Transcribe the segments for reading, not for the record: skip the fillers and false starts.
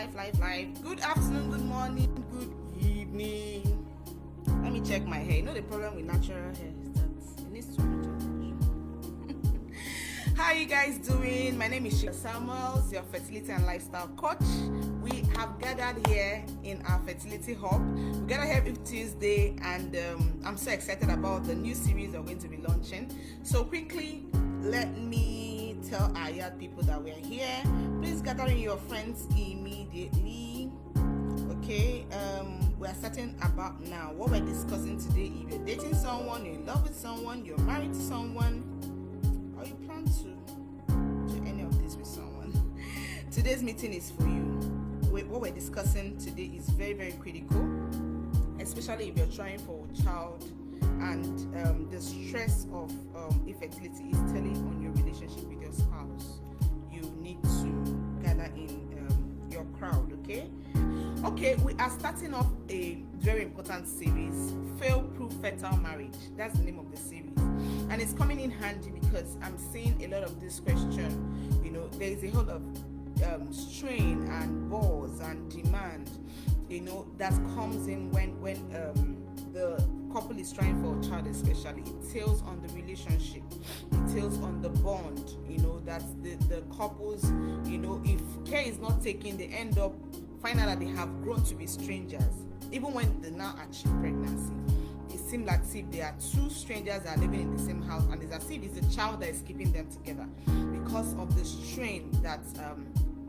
live. Good afternoon, good morning, good evening. Let me check my hair. You know the problem with natural hair is that it needs to be. How are you guys doing? My name is Sheila Samuels, your fertility and lifestyle coach. We have gathered here in our fertility hub. We gather here every Tuesday, and I'm so excited about the new series we're going to be launching. So quickly, let me tell our young people that we're here. Please gather in your friends immediately. Okay, we're starting about now. What we're discussing today: if you're dating someone, you're in love with someone, you're married to someone, or you plan to do any of this with someone, today's meeting is for you. What we're discussing today is very, very critical, especially if you're trying for a child and the stress of infertility is telling on your relationship with your spouse. You need to gather in your crowd. Okay, we are starting off a very important series, Failproof Fertile Marriage. That's the name of the series, and it's coming in handy because I'm seeing a lot of this question. There is a whole of strain and buzz and demand that comes in when the couple is trying for a child. Especially, it tells on the relationship, it tells on the bond, that the couples, if care is not taken, they end up finding out that they have grown to be strangers. Even when they now achieve pregnancy, it seems like as if they are two strangers that are living in the same house, and it's as if it's a child that is keeping them together because of the strain that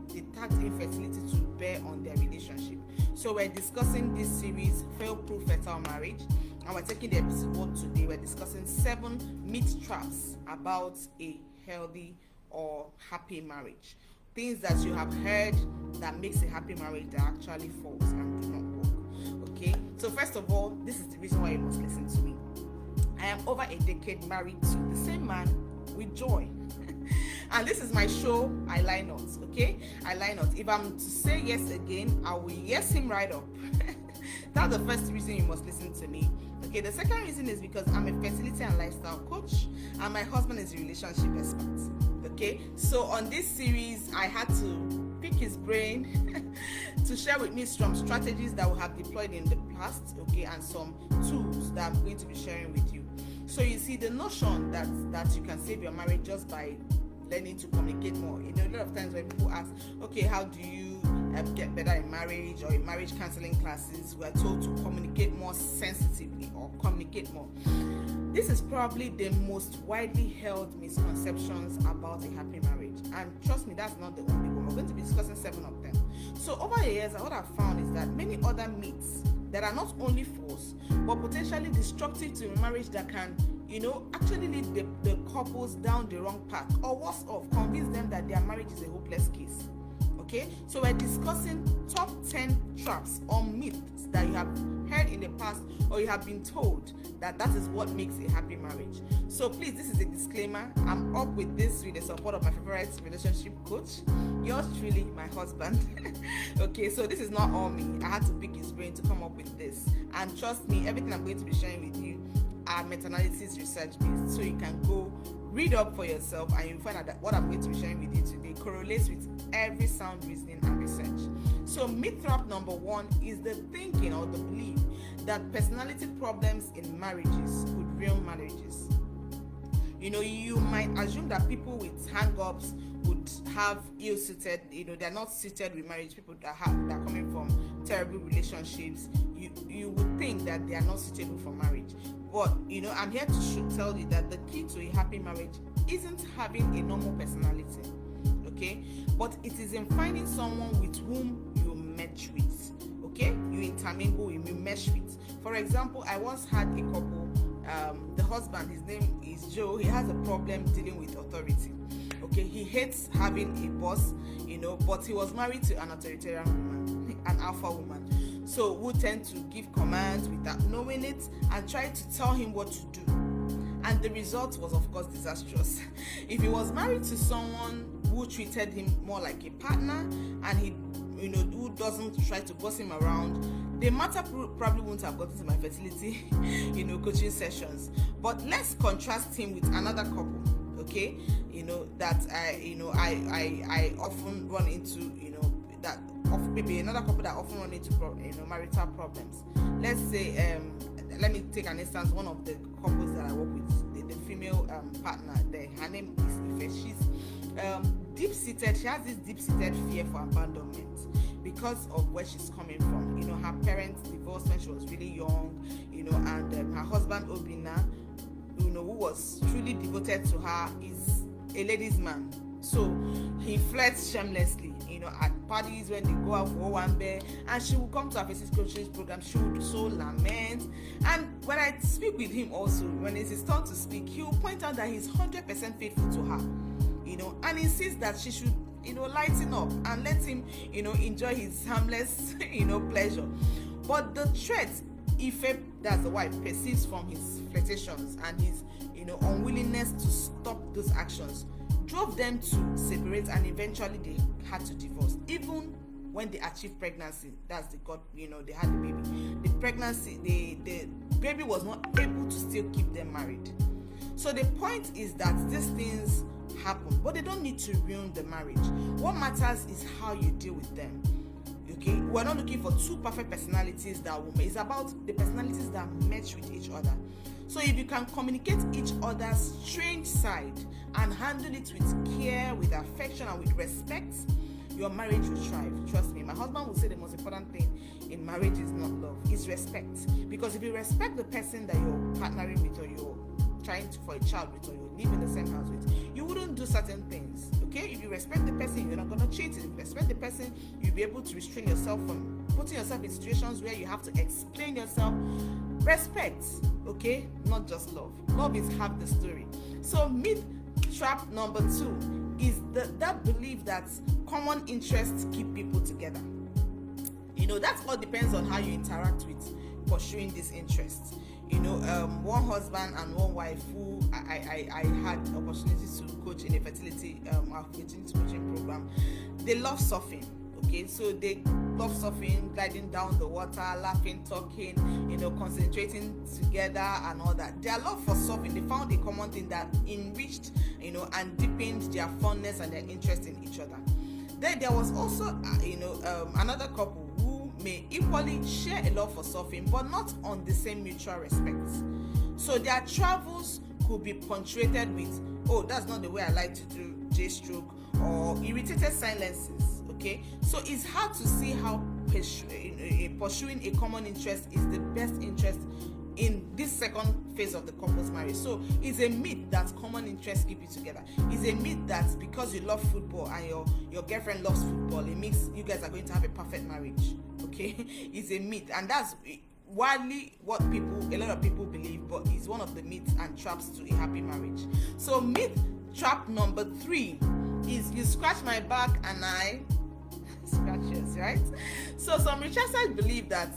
the tagged infertility to bear on their relationship. So we're discussing this series, Failproof Fertile Marriage, and we're taking the episode 1 today. We're discussing 7 myth traps about a healthy or happy marriage. Things that you have heard that makes a happy marriage that actually falls and do not work. Okay, so first of all, this is the reason why you must listen to me. I am over a decade married to the same man with joy. And this is my show. I lie not. Okay, I lie not. If I'm to say yes again, I will yes him right up. That's the first reason you must listen to me. Okay, the second reason is because I'm a fertility and lifestyle coach, and my husband is a relationship expert. Okay, so on this series, I had to pick his brain to share with me some strategies that we have deployed in the past, okay, and some tools that I'm going to be sharing with you. So you see, the notion that you can save your marriage just by learning to communicate more. A lot of times when people ask, okay, how do you get better in marriage or in marriage counseling classes, we're told to communicate more sensitively or communicate more. This is probably the most widely held misconceptions about a happy marriage, and trust me, that's not the only one. We're going to be discussing 7 of them. So over the years, what I've found is that many other myths that are not only false but potentially destructive to a marriage that can actually lead the couples down the wrong path, or worse off, convince them that their marriage is a hopeless case. Okay, so we're discussing top 10 traps or myths that you have heard in the past, or you have been told that is what makes a happy marriage. So please, this is a disclaimer. I'm up with this with the support of my favorite relationship coach, yours truly, my husband. Okay, so this is not all me. I had to pick his brain to come up with this, and trust me, everything I'm going to be sharing with you are meta-analysis research based, so you can go read up for yourself, and you'll find out that what I'm going to be sharing with you today correlates with every sound reasoning and research. So myth trap number 1 is the thinking or the belief that personality problems in marriages could ruin marriages. You might assume that people with hang-ups would have ill-suited, they're not suited with marriage. People that are coming from terrible relationships, you would think that they are not suitable for marriage. But I'm here to tell you that the key to a happy marriage isn't having a normal personality, okay? But it is in finding someone with whom you match with, okay? You intermingle, you mesh with. For example, I once had a couple. The husband, his name is Joe. He has a problem dealing with authority. Okay, he hates having a boss, but he was married to an authoritarian woman, an alpha woman. So who tend to give commands without knowing it and try to tell him what to do. And the result was, of course, disastrous. If he was married to someone who treated him more like a partner, and he, who doesn't try to boss him around, the matter probably wouldn't have gotten to my fertility, coaching sessions. But let's contrast him with another couple, okay? That I often run into, that of maybe another couple that often run into marital problems. Let's say let me take an instance. One of the couples that I work with, the female partner there, her name is Ife. She's deep-seated. She has this deep-seated fear for abandonment because of where she's coming from. Her parents divorced when she was really young, and her husband Obina, who was truly devoted to her, is a ladies' man. So he flirts shamelessly, at parties when they go out for one bear, and she will come to our faces coaches program. She would so lament. And when I speak with him also, when it's his turn to speak, he will point out that he's 100% faithful to her, and insists that she should, lighten up and let him, enjoy his harmless, pleasure. But the threat Ife, that's the wife, perceives from his flirtations and his, unwillingness to stop those actions drove them to separate, and eventually they had to divorce. Even when they achieved pregnancy, that's the God, they had the baby. The pregnancy, the baby was not able to still keep them married. So the point is that these things happen, but they don't need to ruin the marriage. What matters is how you deal with them. Okay, we're not looking for two perfect personalities that will. It's about the personalities that match with each other. So if you can communicate each other's strange side and handle it with care, with affection, and with respect, your marriage will thrive. Trust me, my husband will say the most important thing in marriage is not love, it's respect. Because if you respect the person that you're partnering with, or you're trying to for a child with, or you live in the same house with, you wouldn't do certain things. Okay, if you respect the person, you're not going to cheat. If you respect the person, you'll be able to restrain yourself from putting yourself in situations where you have to explain yourself. Respect, okay, not just love. Love is half the story. So myth trap number 2 is that belief that common interests keep people together. That all depends on how you interact with pursuing these interests. One husband and one wife who I had opportunity to coach in a fertility coaching program. They love surfing. Okay, so they love surfing, gliding down the water, laughing, talking, concentrating together and all that. Their love for surfing, they found a common thing that enriched, and deepened their fondness and their interest in each other. Then there was also, another couple who may equally share a love for surfing, but not on the same mutual respect. So their travels could be punctuated with, "Oh, that's not the way I like to do J-stroke," or irritated silences. Okay, so it's hard to see how pursuing a common interest is the best interest in this second phase of the couple's marriage. So it's a myth that common interests keep you together. It's a myth that because you love football and your girlfriend loves football, it means you guys are going to have a perfect marriage. Okay, it's a myth, and that's widely what a lot of people believe, but it's one of the myths and traps to a happy marriage. So myth trap number 3 is you scratch my back and I scratches, right? So some researchers believe that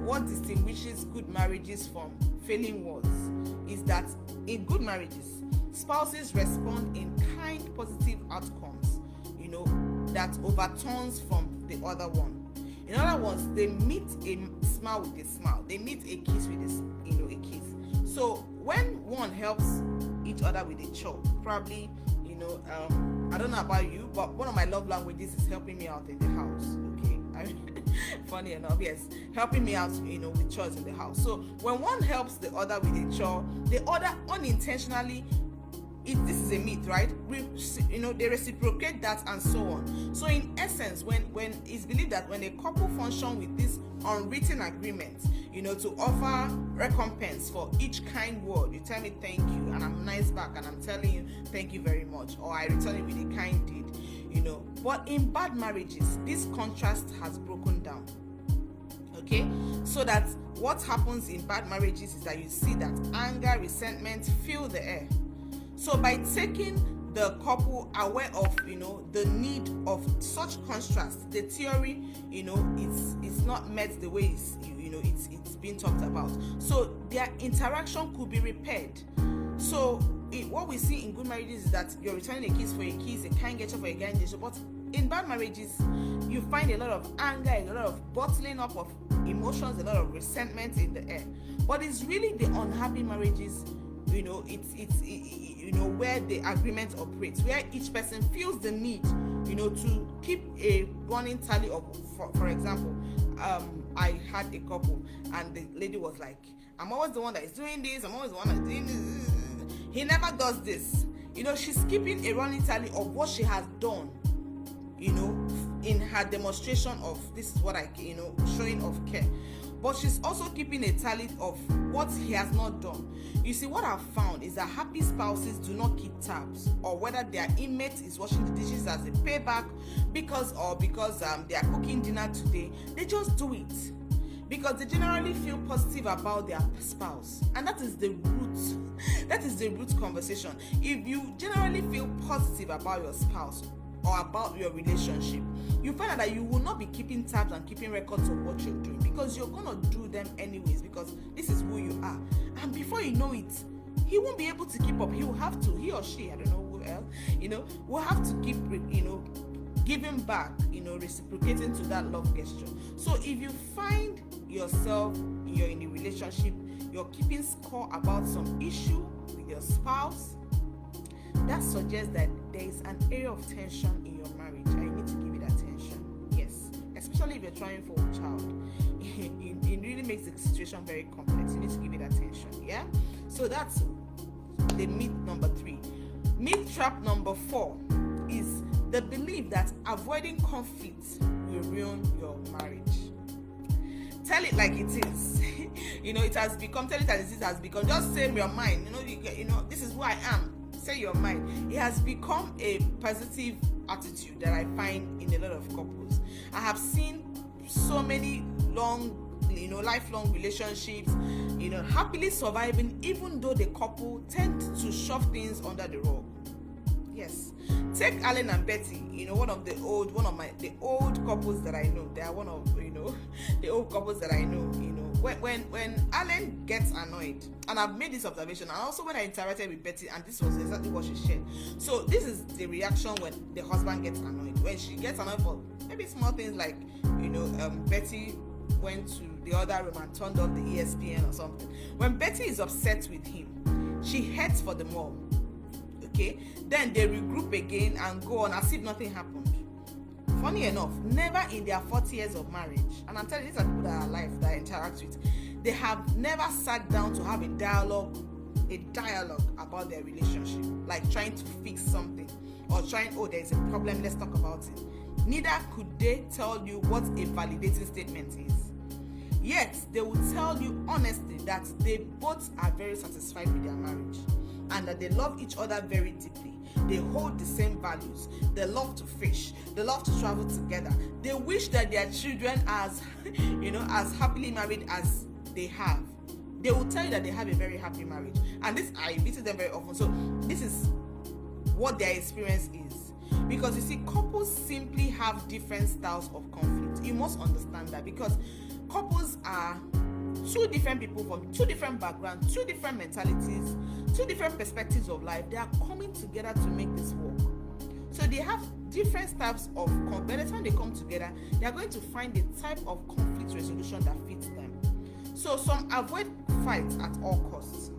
what distinguishes good marriages from failing ones is that in good marriages, spouses respond in kind, positive outcomes, that overturns from the other one. In other words, they meet a smile with a smile. They meet a kiss with a kiss. So when one helps each other with a chore, probably, I don't know about you, but one of my love languages is helping me out in the house. Okay, funny enough, yes, helping me out, with chores in the house. So when one helps the other with a chore, the other unintentionally, this is a myth, right? They reciprocate that and so on. So in essence, when it's believed that when a couple function with this unwritten agreement, to offer recompense for each kind word, you tell me thank you and I'm nice back and I'm telling you thank you very much, or I return it with a kind deed, But in bad marriages, this contrast has broken down. Okay, so that what happens in bad marriages is that you see that anger, resentment fill the air. So by taking the couple aware of, the need of such contrast, the theory, it's not met the way it's been talked about. So their interaction could be repaired. So what we see in good marriages is that you're returning a kiss for a kiss, a kind gesture for a kind gesture. But in bad marriages, you find a lot of anger, a lot of bottling up of emotions, a lot of resentment in the air. But it's really the unhappy marriages, it's where the agreement operates, where each person feels the need, to keep a running tally of, for example, I had a couple and the lady was like, I'm always the one that is doing this, I'm always the one that is doing this. He never does this. She's keeping a running tally of what she has done, in her demonstration of this is what showing of care. But she's also keeping a tally of what he has not done. You see, what I've found is that happy spouses do not keep tabs, or whether their inmate is washing the dishes as a payback because they are cooking dinner today. They just do it because they generally feel positive about their spouse, and that is the root conversation. If you generally feel positive about your spouse or about your relationship, you find out that you will not be keeping tabs and keeping records of what you're doing, because you're gonna do them anyways, because this is who you are. And before you know it, he won't be able to keep up. He or she, I don't know who else, will have to keep giving back, reciprocating to that love gesture. So if you find yourself, you're in a relationship, you're keeping score about some issue with your spouse, that suggests that there is an area of tension in your marriage and you need to give it attention. Yes, especially if you're trying for a child. It really makes the situation very complex. You need to give it attention. Yeah, so that's the myth number 3. Myth trap number 4 is the belief that avoiding conflict will ruin your marriage. Tell it like it is. It has become, tell it as it has become. Just say your mind. This is who I am. Say your mind. It has become a positive attitude that I find in a lot of couples. I have seen so many lifelong relationships, happily surviving, even though the couple tend to shove things under the rug. Yes, take Alan and Betty. The old couples that I know. They are one of the old couples that I know. When Alan gets annoyed, and I've made this observation, and also when I interacted with Betty, and this was exactly what she shared. So this is the reaction when the husband gets annoyed. When she gets annoyed for maybe small things like, Betty went to the other room and turned on the ESPN or something. When Betty is upset with him, she heads for the mom. Okay, then they regroup again and go on as if nothing happened. Funny enough, never in their 40 years of marriage, and I'm telling you, these are people that are alive, that I interact with, they have never sat down to have a dialogue about their relationship, like trying to fix something or there's a problem, let's talk about it. Neither could they tell you what a validating statement is. Yet they will tell you honestly that they both are very satisfied with their marriage and that they love each other very deeply. They hold the same values. They love to fish. They love to travel together. They wish that their children as happily married as they have. They will tell you that they have a very happy marriage. And this, I visit them very often. So this is what their experience is. Because you see, couples simply have different styles of conflict. You must understand that, because couples are two different people from two different backgrounds, two different mentalities, two different perspectives of life. They are coming together to make this work. So they have different types of conflict. By the time they come together, they are going to find the type of conflict resolution that fits them. So some avoid fights at all costs.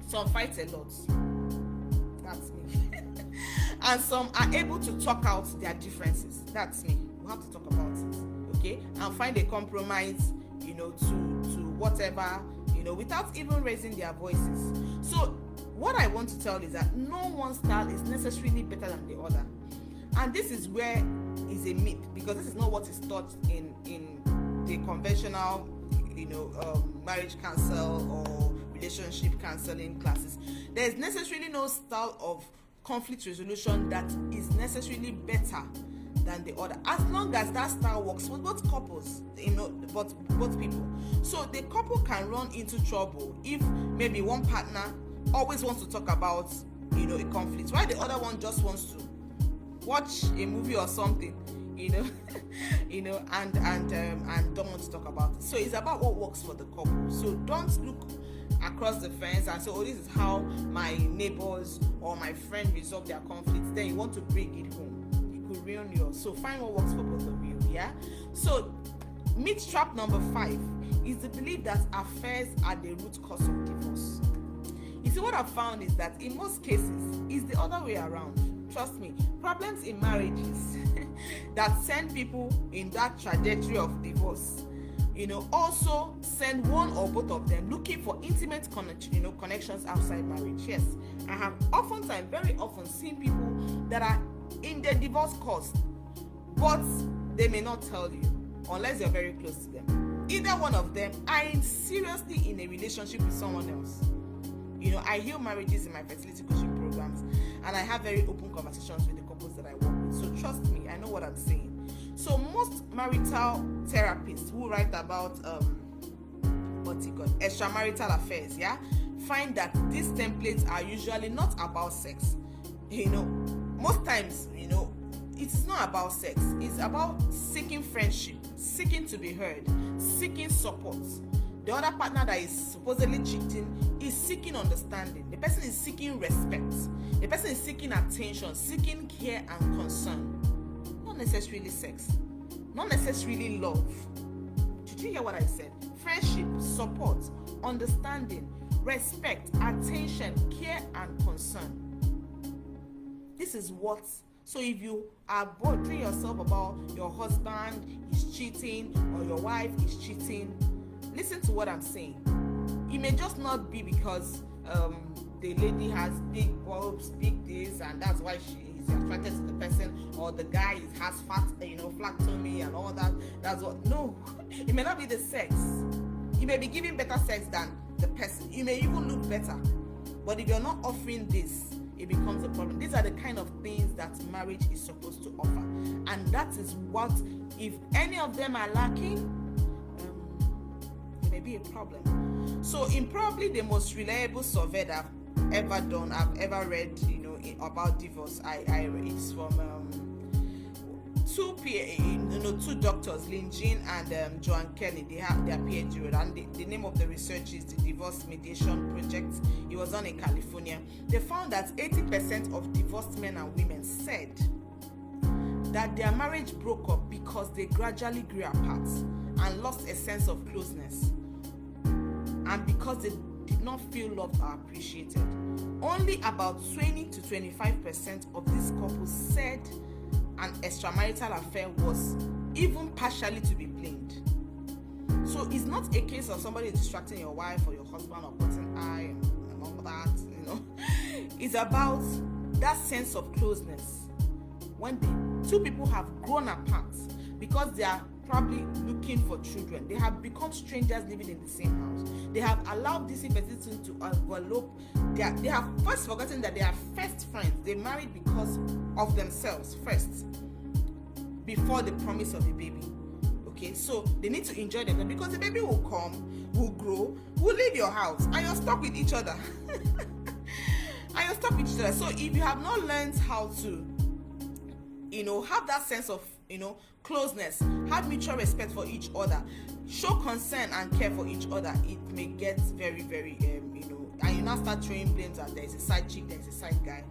Some fight a lot. That's me. And some are able to talk out their differences. That's me. We have to talk about it, okay? And find a compromise, to whatever, without even raising their voices. So what I want to tell is that no one style is necessarily better than the other. And this is where is a myth, because this is not what is taught in the conventional, marriage counsel or relationship counseling classes. There is necessarily no style of conflict resolution that is necessarily better than the other, as long as that style works for both couples, both people. So the couple can run into trouble if maybe one partner always wants to talk about a conflict, while the other one just wants to watch a movie or something, and don't want to talk about it. So it's about what works for the couple. So don't look across the fence and say, oh, this is how my neighbors or my friend resolve their conflicts. Then you want to bring it home. It could ruin yours. So find what works for both of you. Yeah. So myth trap number 5 is the belief that affairs are the root cause of divorce. You see, what I've found is that in most cases, it's the other way around. trust me, problems in marriages that send people in that trajectory of divorce, also send one or both of them looking for intimate connections outside marriage. Yes, I have very often seen people that are in the divorce cause, but they may not tell you unless you're very close to them. Either one of them are seriously in a relationship with someone else. I heal marriages in my fertility coaching programs, and I have very open conversations with the couples that I work with. So trust me, I know what I'm saying. So most marital therapists who write about extramarital affairs, find that these templates are usually not about sex. Most times, it's not about sex. It's about seeking friendship, seeking to be heard, seeking support. The other partner that is supposedly cheating is seeking understanding. The person is seeking respect. The person is seeking attention, seeking care and concern. Not necessarily sex. Not necessarily love. Did you hear what I said? Friendship, support, understanding, respect, attention, care and concern. This is what. So if you are bothering yourself about your husband is cheating or your wife is cheating, listen to what I'm saying. It may just not be because the lady has big bulbs, big this, and that's why she is attracted to the person, or the guy has fat tummy and all that. That's what. No, it may not be the sex. You may be giving better sex than the person. You may even look better, but if you're not offering this, it becomes a problem. These are the kind of things that marriage is supposed to offer, and that is what, if any of them are lacking, it may be a problem. So in probably the most reliable survey that I've ever read, about divorce, it's from two doctors, Lynn Jean and Joanne Kelly. They have their PhD, and the name of the research is the Divorce Mediation Project. It was done in California. They found that 80% of divorced men and women said that their marriage broke up because they gradually grew apart and lost a sense of closeness, and because they did not feel loved or appreciated. Only about 20 to 25% of these couples said an extramarital affair was even partially to be blamed. So it's not a case of somebody distracting your wife or your husband or putting eye and all that, It's about that sense of closeness. When the two people have grown apart because they are probably looking for children, they have become strangers living in the same house. They have allowed this infertility to envelop. They have first forgotten that they are first friends. They married because of themselves first, before the promise of a baby. Okay, so they need to enjoy them because the baby will come, will grow, will leave your house, and you're stuck with each other. So if you have not learned how to, have that sense of, closeness, have mutual respect for each other, show concern and care for each other, it may get very, very, and you now start throwing blames that there is a side chick, there is a side guy.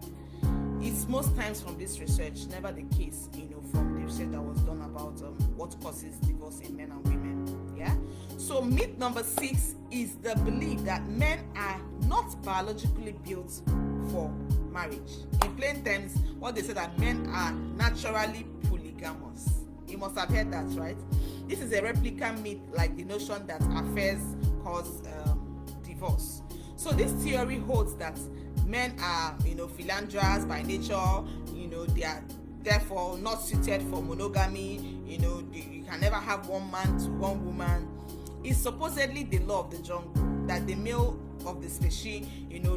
It's most times from this research, never the case, from the research that was done about what causes divorce in men and women. Yeah. So myth number 6 is the belief that men are not biologically built for marriage. In plain terms, what they say that men are naturally polygamous. You must have heard that, right? This is a replica myth, like the notion that affairs cause divorce. So this theory holds that men are, philanderers by nature. They are therefore not suited for monogamy. You can never have one man to one woman. It's supposedly the law of the jungle that the male of the species,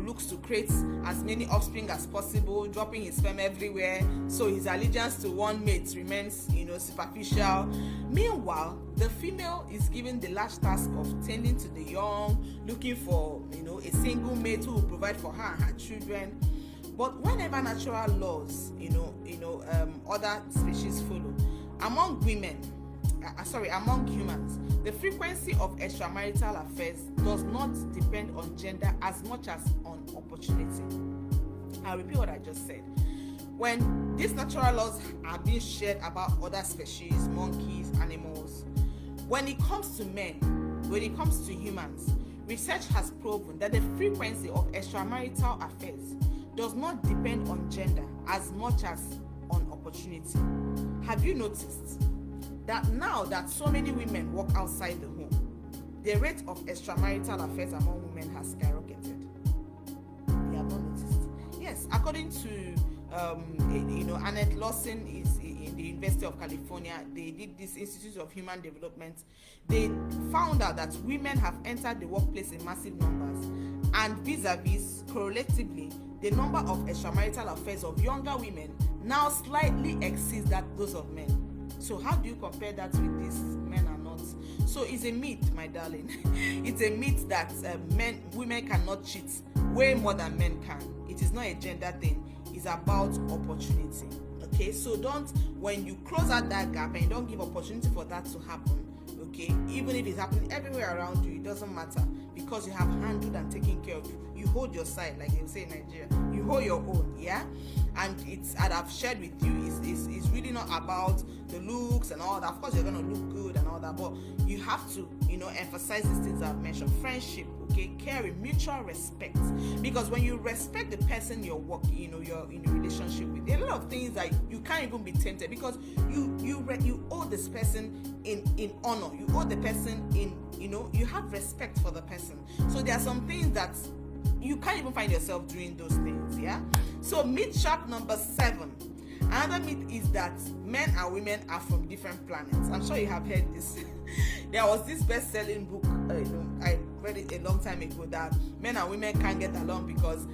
looks to create as many offspring as possible, dropping his sperm everywhere, so his allegiance to one mate remains, superficial. Meanwhile, the female is given the large task of tending to the young, looking for, a single mate who will provide for her and her children. But whenever natural laws, other species follow, among humans, the frequency of extramarital affairs does not depend on gender as much as on opportunity. I'll repeat what I just said. When these natural laws are being shared about other species, monkeys, animals, when it comes to men, when it comes to humans, research has proven that the frequency of extramarital affairs does not depend on gender as much as on opportunity. Have you noticed that now that so many women work outside the home, the rate of extramarital affairs among women has skyrocketed? You have not noticed? Yes, according to Annette Lawson is in the University of California. They did this Institute of Human Development. They found out that women have entered the workplace in massive numbers, and vis-a-vis, correlatively, the number of extramarital affairs of younger women now slightly exceeds those of men. So how do you compare that with this? Men are not. So it's a myth, my darling. It's a myth that women cannot cheat way more than men can. It is not a gender thing. It's about opportunity. Okay, so when you close out that gap and you don't give opportunity for that to happen, okay, even if it's happening everywhere around you, it doesn't matter, because you have handled and taken care of you. You hold your side, like they say in Nigeria. You hold your own, yeah. And I've shared with you, it's really not about the looks and all that. Of course, you're gonna look good and all that, but you have to, emphasize these things I've mentioned: friendship, okay, caring, mutual respect. Because when you respect the person you're you're in a relationship with, there are a lot of things that you can't even be tempted, because you owe this person in honor. You owe the person you have respect for the person. So there are some things that you can't even find yourself doing those things, yeah. So myth trap number 7. Another myth is that men and women are from different planets. I'm sure you have heard this. There was this best-selling book, I read it a long time ago, that men and women can't get along because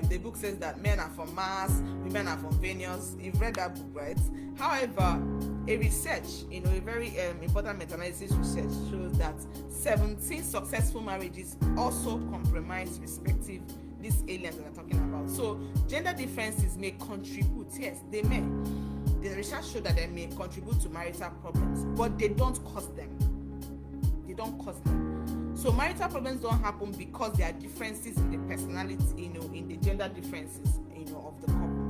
the book says that men are from Mars, women are from Venus. You've read that book, right? However, a research, a very important meta-analysis research shows that 17 successful marriages also compromise these aliens that we're talking about. So gender differences may contribute, yes, they may. The research showed that they may contribute to marital problems, but they don't cause them. So marital problems don't happen because there are differences in the personality, in the gender differences, of the couple.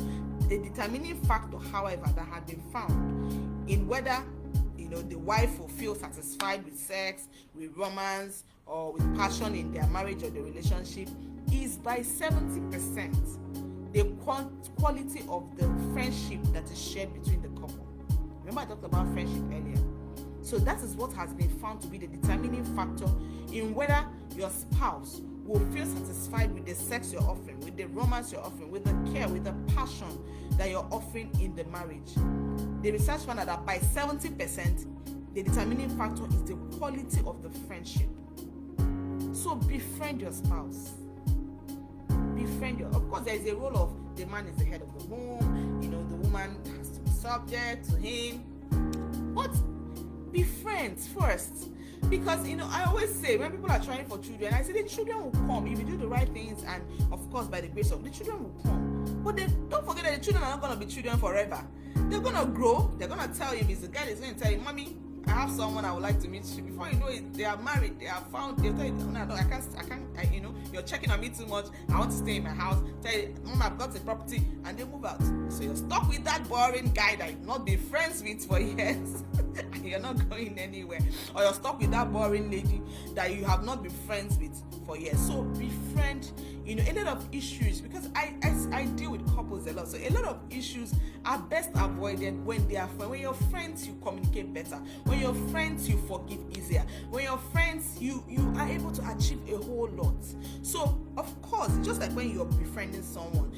The determining factor, however, that had been found in whether the wife will feel satisfied with sex, with romance, or with passion in their marriage or the relationship is by 70% the quality of the friendship that is shared between the couple. Remember I talked about friendship earlier. So that is what has been found to be the determining factor in whether your spouse will feel satisfied with the sex you're offering, with the romance you're offering, with the care, with the passion that you're offering in the marriage. The research found that by 70%, the determining factor is the quality of the friendship. So befriend your spouse. Of course, there is a role of the man is the head of the home, the woman has to be subject to him. But be friends first. Because, I always say, when people are trying for children, I say the children will come if you do the right things, and of course, by the grace of the children will come. But don't forget that the children are not going to be children forever. They're going to grow. They're going to tell you, if it's a girl, it's going to tell you, Mommy, I have someone I would like to meet you. Before you know it, they are married, they are found, they'll tell you, no, I can't, you're checking on me too much, I want to stay in my house. Tell you, Mom, I've got a property, and they move out. So you're stuck with that boring guy that you've not been friends with for years, and you're not going anywhere. Or you're stuck with that boring lady that you have not been friends with for years. So befriend, a lot of issues, because I deal with couples a lot, so a lot of issues are best avoided when they are friends. When you're friends, you communicate better. When you're friends, you forgive easier. When you're friends, you are able to achieve a whole lot. So of course, just like when you're befriending someone,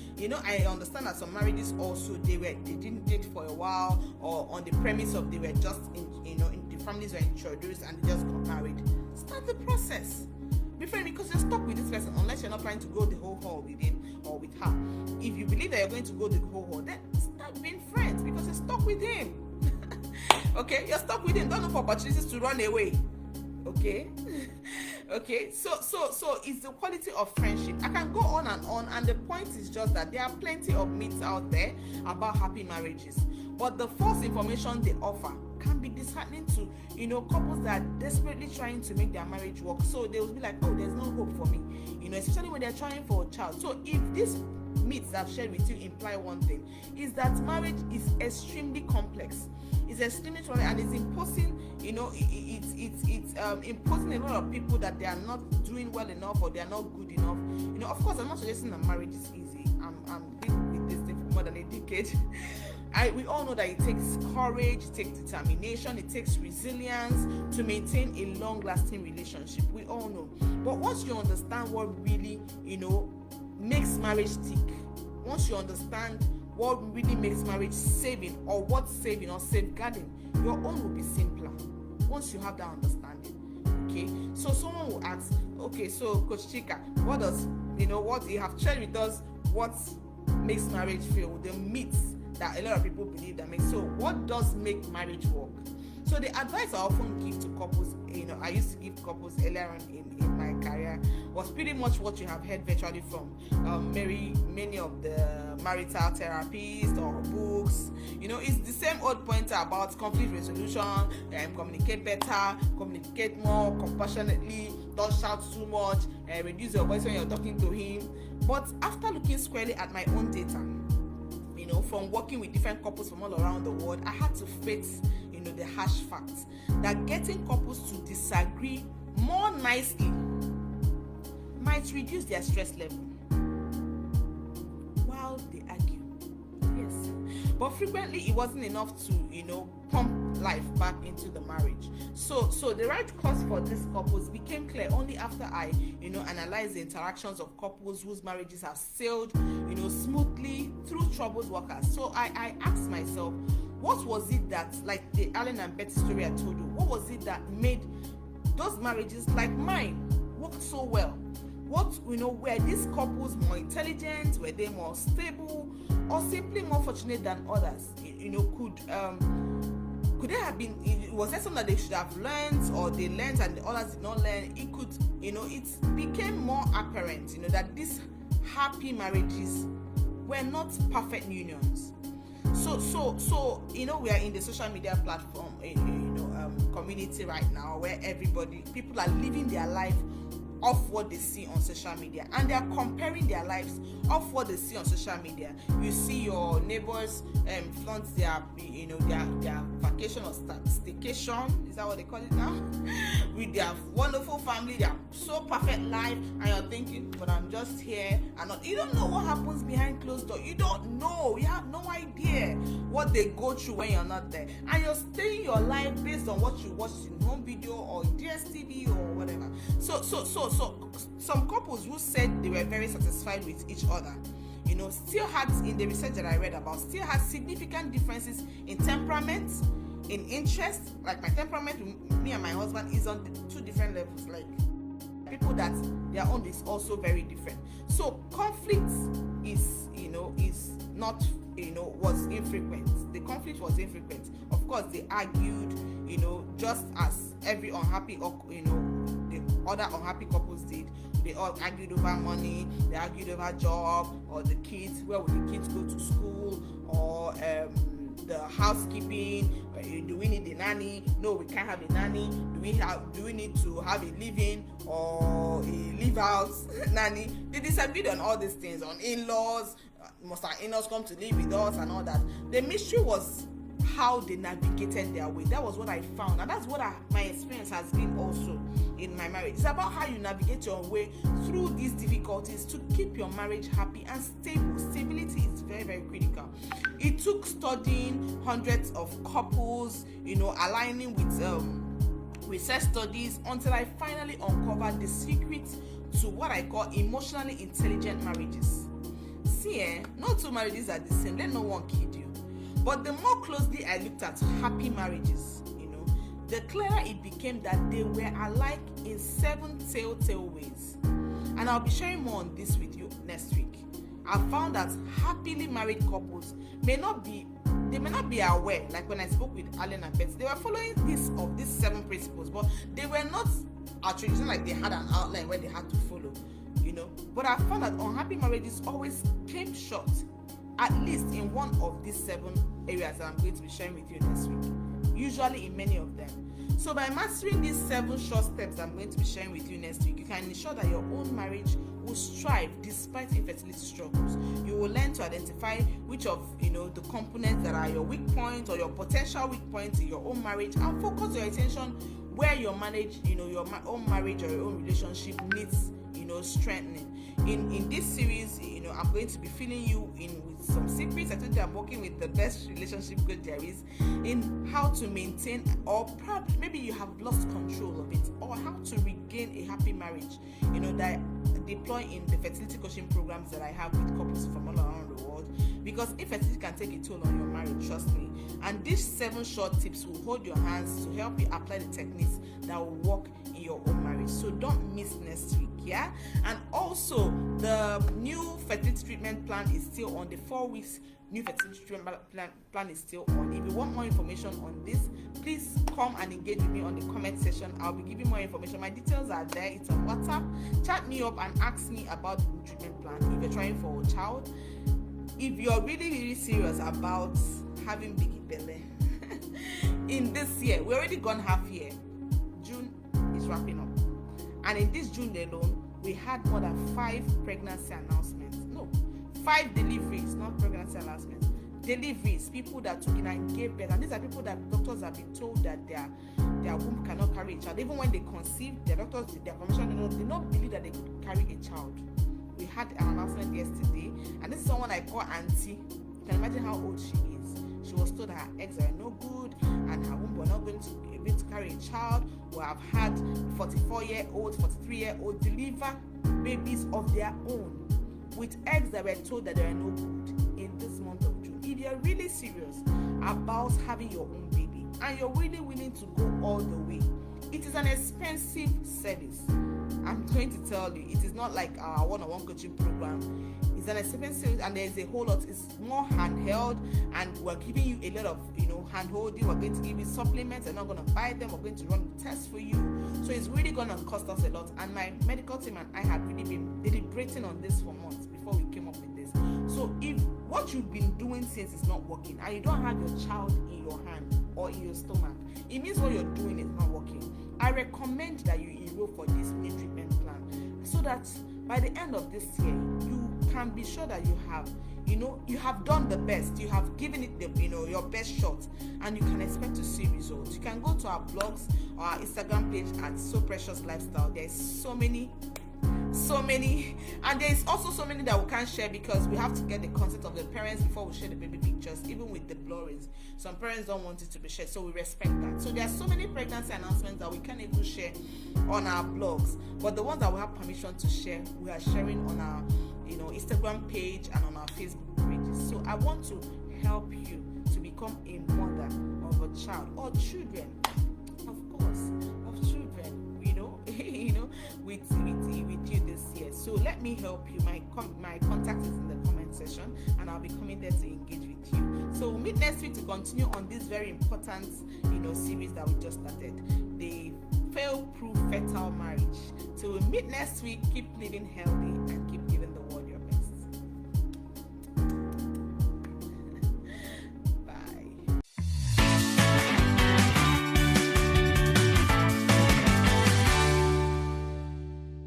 I understand that some marriages also they didn't date for a while, or on the premise of they were just the families were introduced and they just got married. Start the process. Befriend, because you're stuck with this person unless you're not planning to go the whole haul with him or with her. If you believe that you're going to go the whole haul, then start being friends, because you're stuck with him. Okay, you're stuck with him. Don't look for opportunities to run away. Okay. Okay, so it's the quality of friendship. I can go on, and the point is just that there are plenty of myths out there about happy marriages, but the false information they offer can be disheartening to couples that are desperately trying to make their marriage work. So they will be like, oh, there's no hope for me, especially when they're trying for a child. So if these myths I've shared with you imply one thing, is that marriage is extremely complex. It's extremely complex, and it's imposing, it's imposing a lot of people that they are not doing well enough or they are not good enough. Of course, I'm not suggesting that marriage is easy. I'm been with this thing for more than a decade. We all know that it takes courage, it takes determination, it takes resilience to maintain a long-lasting relationship. We all know. But once you understand what really, makes marriage tick, once you understand what really makes marriage saving, or what's saving or safeguarding, your own will be simpler. Once you have that understanding. Okay, so someone will ask, okay, so Coach Chika, what does, what you have shared with us, what makes marriage fail, the myths that a lot of people believe that makes. So what does make marriage work? So the advice I often give to couples, I used to give couples earlier on in my career, was pretty much what you have heard virtually from many of the marital therapists or books. It's the same old pointer about conflict resolution, communicate better, communicate more compassionately, don't shout too much, reduce your voice when you're talking to him. But after looking squarely at my own data, from working with different couples from all around the world, I had to face, the harsh fact that getting couples to disagree more nicely might reduce their stress level while they argue. Yes. But frequently it wasn't enough to, pump life back into the marriage. So the right cause for these couples became clear only after I, analyzed the interactions of couples whose marriages have sailed, smoothly through troubled waters. So I asked myself, what was it that, like the Alan and Betty story I told you, what was it that made those marriages like mine work so well? Were these couples more intelligent? Were they more stable? Or simply more fortunate than others? Could there have been, was there something that they should have learned, or they learned and the others did not learn? It became more apparent, that these happy marriages were not perfect unions. So we are in the social media platform, community right now, where people are living their life off what they see on social media, and they are comparing their lives off what they see on social media. You see your neighbors flaunt their vacation or staycation, is that what they call it now? With their wonderful family, their so perfect life, and you're thinking, but I'm just here and not. You don't know what happens behind closed doors. You don't know. You have no idea what they go through when you're not there, and you're staying your life based on what you watched in home video or DSTV or whatever. So some couples who said they were very satisfied with each other, still had, in the research that I read about, still had significant differences in temperament, in interest. Like my temperament with me and my husband is on two different levels. Like people that their own is also very different. So conflict is not, was infrequent. The conflict was infrequent. Of course, they argued, just as every unhappy, the other unhappy couples did. They all argued over money, they argued over job, or the kids, where will the kids go to school, or the housekeeping. Do we need a nanny? No, we can't have a nanny. Do we need to have a live-in or a live-out nanny? They disagreed on all these things, on in-laws. Must our in-laws come to live with us and all that? The mystery was how they navigated their way. That was what I found, and that's what my experience has been also in my marriage. It's about how you navigate your way through these difficulties to keep your marriage happy and stable. Stability is very, very critical. It took studying hundreds of couples, aligning with research studies, until I finally uncovered the secret to what I call emotionally intelligent marriages. See, no two marriages are the same. Let no one kid you. But the more closely I looked at happy marriages, the clearer it became that they were alike in 7 telltale ways. And I'll be sharing more on this with you next week. I found that happily married couples may not be aware. Like when I spoke with Alan and Betsy, they were following these 7 principles, but they were not actually, it's not like they had an outline where they had to follow, But I found that unhappy marriages always came short, at least in one of these 7 areas that I'm going to be sharing with you next week, usually in many of them. So by mastering these 7 short steps I'm going to be sharing with you next week, you can ensure that your own marriage will strive despite infertility struggles. You will learn to identify which of the components that are your weak points or your potential weak points in your own marriage, and focus your attention where your marriage, your own marriage or your own relationship needs, strengthening. In this series, I'm going to be filling you in with some secrets. I told you I'm working with the best relationship coach there is, in how to maintain, or probably maybe you have lost control of it, or how to regain a happy marriage, that I deploy in the fertility coaching programs that I have with couples from all around the world. Because infertility can take a toll on your marriage, trust me. And these 7 short tips will hold your hands to help you apply the techniques that will work in your own marriage. So don't miss next week, yeah? And also, the new fertility treatment plan is still on. The 4 weeks new fertility treatment plan is still on. If you want more information on this, please come and engage with me on the comment section. I'll be giving more information. My details are there. It's on WhatsApp. Chat me up and ask me about the treatment plan if you're trying for a child. If you're really, really serious about having big belly in this year, we're already gone half year. June is wrapping up. And in this June alone, we had more than 5 pregnancy announcements. No, 5 deliveries, not pregnancy announcements. Deliveries, people that took in and gave birth. And these are people that doctors have been told that their womb cannot carry a child. Even when they conceived, their doctors, their permission, they did not believe that they could carry a child. We had an announcement yesterday, and this is someone I call Auntie. You can imagine how old she is. She was told that her eggs are no good and her womb were not going to be able to carry a child. We have had 44-year-olds, 43-year-olds deliver babies of their own with eggs that were told that they are no good in this month of June. If you're really serious about having your own baby and you're really willing to go all the way, it is an expensive service. I'm going to tell you, it is not like our one-on-one coaching program. It's an expensive, and there's a whole lot. It's more handheld, and we're giving you a lot of, hand-holding. We're going to give you supplements. We're not going to buy them. We're going to run the tests for you. So it's really going to cost us a lot. And my medical team and I had really been deliberating on this for months before we came up with this. So if what you've been doing since is not working, and you don't have your child in your hand or in your stomach, it means what you're doing is not working. I recommend that you enroll for this new treatment plan, so that by the end of this year, you can be sure that you have done the best. You have given it your best shot, and you can expect to see results. You can go to our blogs or our Instagram page at So Precious Lifestyle. There's so many, and there's also so many that we can't share because we have to get the consent of the parents before we share the baby pictures, even with the blurrings. Some parents don't want it to be shared, so we respect that. So there are so many pregnancy announcements that we can't even share on our blogs, but the ones that we have permission to share, we are sharing on our Instagram page and on our Facebook pages. So I want to help you to become a mother of a child or children, of course, of children, with you this year. So let me help you. My contact is in the comment section, and I'll be coming there to engage with you. So we'll meet next week to continue on this very important series that we just started, the Failproof Fertile Marriage. So we'll meet next week. Keep living healthy and keep